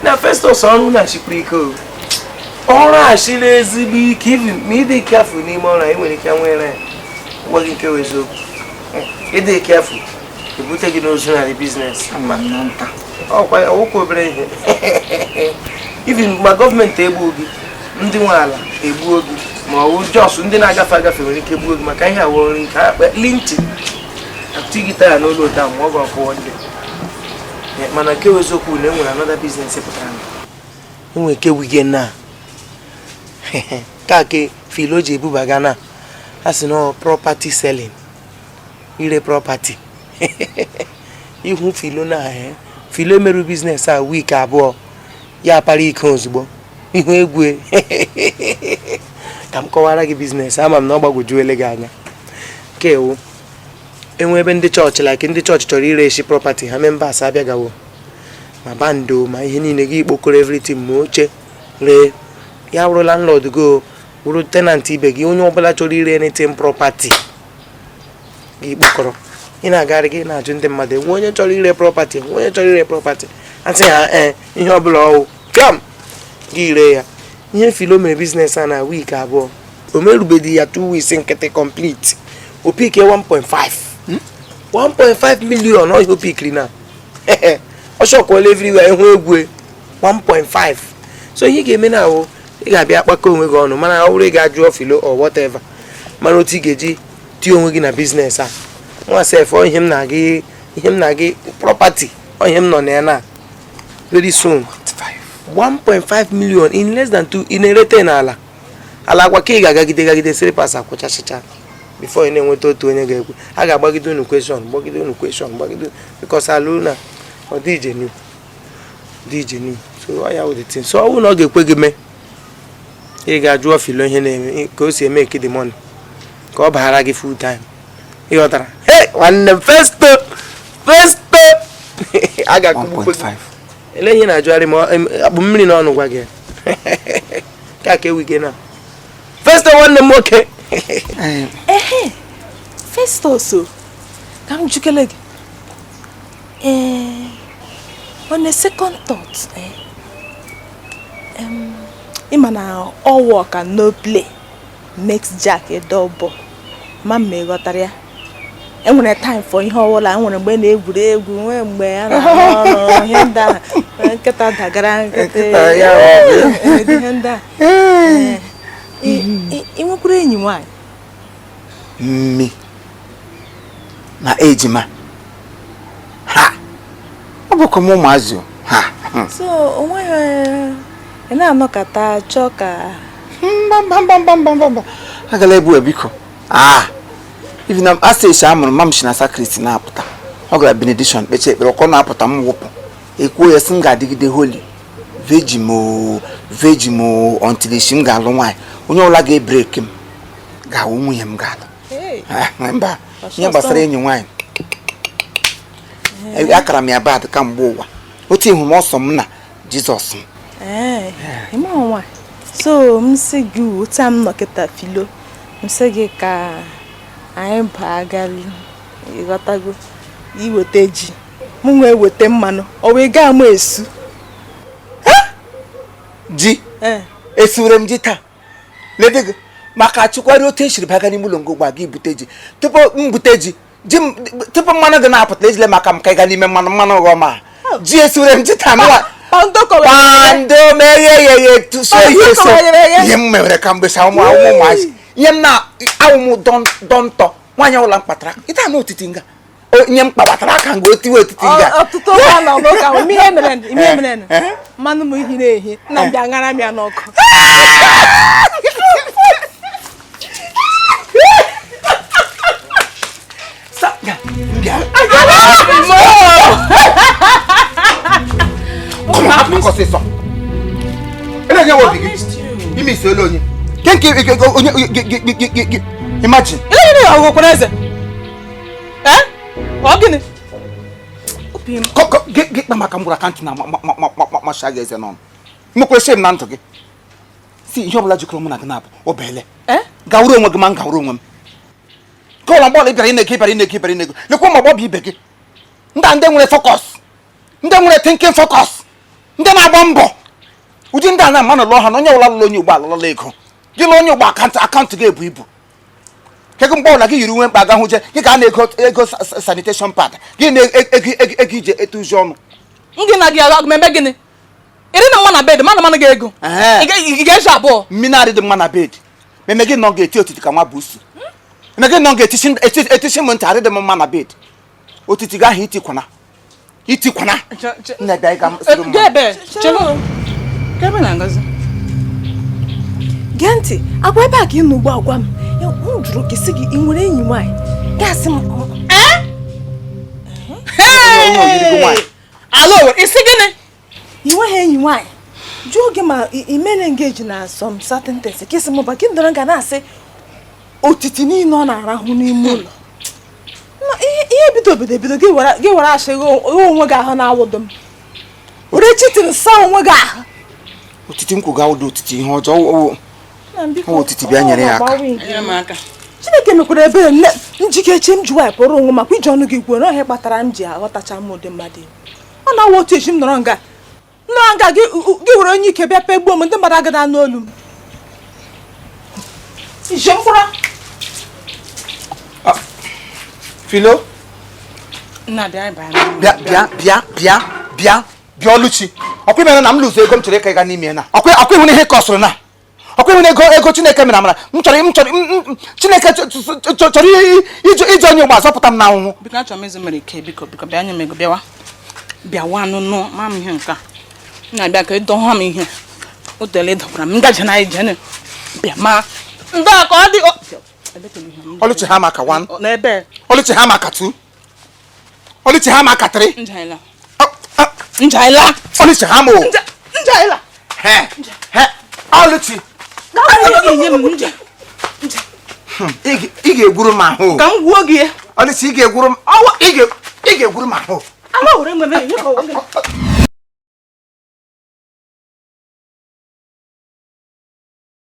na first of all na chipriko ọrụ ashile ezigbo ike even ma ịdị careful n'ime ọrụ anyị nwere ike nwere nwa gị nke wezo ịdị careful ebute gị n'ozu na business ma ọkwa ọkwa obere ihe even ma gọọmenti egbuo gị ndị nwe ala egbuo gị ma ọ bụ jos ndị na-agafe agafe nwere ike egbuo gị maka ihe awụrụ nke akpa lintin akụtigịta ya n'ụlọ ụda ma ọ bụ ọkwụọ ndị mana nke weziokwu na enwere another business pụtara enwere ke weekend na ka ke filo ji ebubaga na asị no property selling ire property ihu filo na filo emerụ business a week abụọ ya para ike ozugbo ihu egwu ka m kọwara gị business ama m na ọ gbagwojuele gị anya kewu enwe ebe ndị chọọchị like ndị chọọchị chọrọ ire eshi property ha members abịagawo ma bando ma ihe niile gị ikpokọrọ everything ma oche ree ya wụrụ landlord go wụrụ tenant ibe gị onye ọbụla chọrọ ire anything property gị ikpokọrọ ị na-agarị gị na-ajụ ndị mmadụ enwe onye chọrọ ire property asị ha ihe ọbụla ọwụ kam gị ire ya ihe filo mere business a na week abụọ o merubedi ya 2 weeks nkịtị complete o pike 1.5 million ọ ihe pikiri na ọ shọkwala everywhere ihu egwu 1.5 so ihe ga-eme na ahụ ị ga-abịa akpakọ onwe gị ọnụ mana ọ bụrụ ị ga-ajụ filo or whatever mana otu ị ga-eji tie onwe gị na business a nwa sef ihe m na-agị property ihe m nọ na ya na very soon 1.5 million in less than 2 in erete na ala agwa ka ị ga-agagide sịrịpas akwụchachicha before you na-enweta otu onye ga-ekwu a ga-agbagide unu question gbagide because alụ na ọ dị ije so ya wụ the thing so ọ bụrụ na ọ ga-ekwe gị mee ị ga-ajụ filo ihe na-eme ka o si eme the money ka ọ baghara gị full time ịghọtara nwanne m festo a ga-akụgbukwe ele ihe na-ajụgharị ma akpụ mmiri n'ọnụ gwa gị ka ewige na festo nwanne m nwoke Festus ka m jukele gị on a second thought ịma na all work and no play makes Jack a dull boy ma ghọtara ya enwere time for ihe ọwụla enwere mgbe na-egwuri egwu nwee mgbe a na-ọrụ ihe ndị a nkịta dagara nkịta ihe ndị a ị nwekwara enyi nwaanyị mmi na ejima ha ọ bụkwa m ụmụazị ha so onweghị ị na-anọkọta chọọ ka mba agala ebu biko even am asị amụrụ mam shi na sakrist na-apụta ọ gara benediction kpeche ekpere ọkọ na-apụta m wụpụ ekwuo ya sị m ga-adịgide holy virgin until shi m ga-alụ nwaanyị onye ọbụla ga-ebreki m ga-awụ nwunye m ga-alụ mba ihe gbasara enyi nwaanyị akara m ya bad ka mgbe ụwa otu ihu m ọsọ m na Jizọs m so m sị gị otu m nọkịta filo m sị gị ka anyị bagalụ ịghọtago iweta ji m nwee weta mmanụ ọ wee gaa m esu ji esure m ji taa lede gị maka chụkwara otu eshiri baga n'ime ụlọ ngogwa gị bute ji tupu m bute ji tupu mmanụ gị na-apụta ejile maka m ka ị ga n'ime mmanụ ọghọma ji esure m ji taa pando meghe tụso ihe so ihe m mewere ka mgbe sa ụmụazị ihe m na-awụ m dọntọ nwaanyị ọbụla m kpatara ịta na otiti nga nye m kpabatara aka nga otiwe otiti nga ọtụtụ ọha nọ n'ụka ihe mere mmanụ m ihe na-ehi na mbịa ṅara m ya n'ọkụ Imagine. Get my camera can't now. My shag is on. Mokweshem Nantogi. See, you're logical monarch or Belle. Gaurum of man Gaurum. Call on body in the keeper in the keeper in the look what my Bobby Becky. And then we focus. ndị nwere thinking focus, ndị na-agba mbọ. Ụdị ndị a na-ama n'ụlọ ha na onye ụlọ lụrụ onye ugbo alụlọ ego. Gị lụọ onye ugbo akaụntụ gị ebu ibu. Kego mgbe ọbụla gị yiri uwe mkpa ga hụ je gị ga na-ego sanitation pad gị na-ego ije etuzi ọnụ. Ngị na gị agụmeme gịnị? Iri na mma na bed mana gị ego. Ị ga-eji abụọ. Mmiri dị mma na bed. Meme gị nọ ga-eti otiti ka nwa busu. Meme gị nọ ga-etishi m ntị arị dị mma na bed. Otiti gị ahụ itikwana. Nne bịa ịga sịrị mma. Gebe, chelo. Gebe na ngozi. Gee ntị, agwa ebe a ka ị nọ ugbu a gwa m. M jụrụ gị sị gị ị nwere enyi nwaanyị. Gasị m. Alo, isi gịnị? Ị nweghị enyi nwaanyị. Jụọ gị ma ị mere engage na some certain things. Kịsị m ba gị ndọrọ ga na-asị otiti niile ọ na-arahụ n'ime ụlọ. Ihe bido gị were ashịghị onwe gị ahụ na-awụdo m. Were chitin saa onwe gị ahụ. Otiti m kwụ ga ụdị otiti ihe ọjọọ otiti bịa nyere ya aka. Chineke mekwara ebere njikechi m ji waịpụrụ onwe makwa iji ọnụ gị kwuo na ọhịa kpatara m ji aghọtacha m ụdị mmadụ. Ọ na-awụ otu echi m nọrọ nga gị were onye ike bịa pegbuo m ndị mmadụ agada anụ olu m. Ije mkpụrụ. Filo? Bịa Oluchi. Ọkwa imere na m lụzụ ego m chọrọ ịka ịga n'ime na. Ọkwa ịhụ na ihe kọsụrụ na. Ọkwa ịhụ na ego Chineke mere amara. Chineke chọrọ iji onye ụgbọ azọpụta m n'anwụnwụ. Biko achọrọ m mere ike biko bịa nye m ego bịawa nụnụ ma m ihe nka. Na-abịa ka ịdọha m ihe. O tere ịdọkwara m ngaji na ije bịa ma ndị aka ọ dị Oluchi ha maka 1. N'ebe. Oluchi ha maka 2. Oluchi ha maka 3. Njaila. Oluchi ha mo. Njaila. Oluchi. Ị ga-egwuru m ahụ. Ka m gwuo gị. Oluchi ị ga-egwuru m ahụ. Ala were nwere ihe ka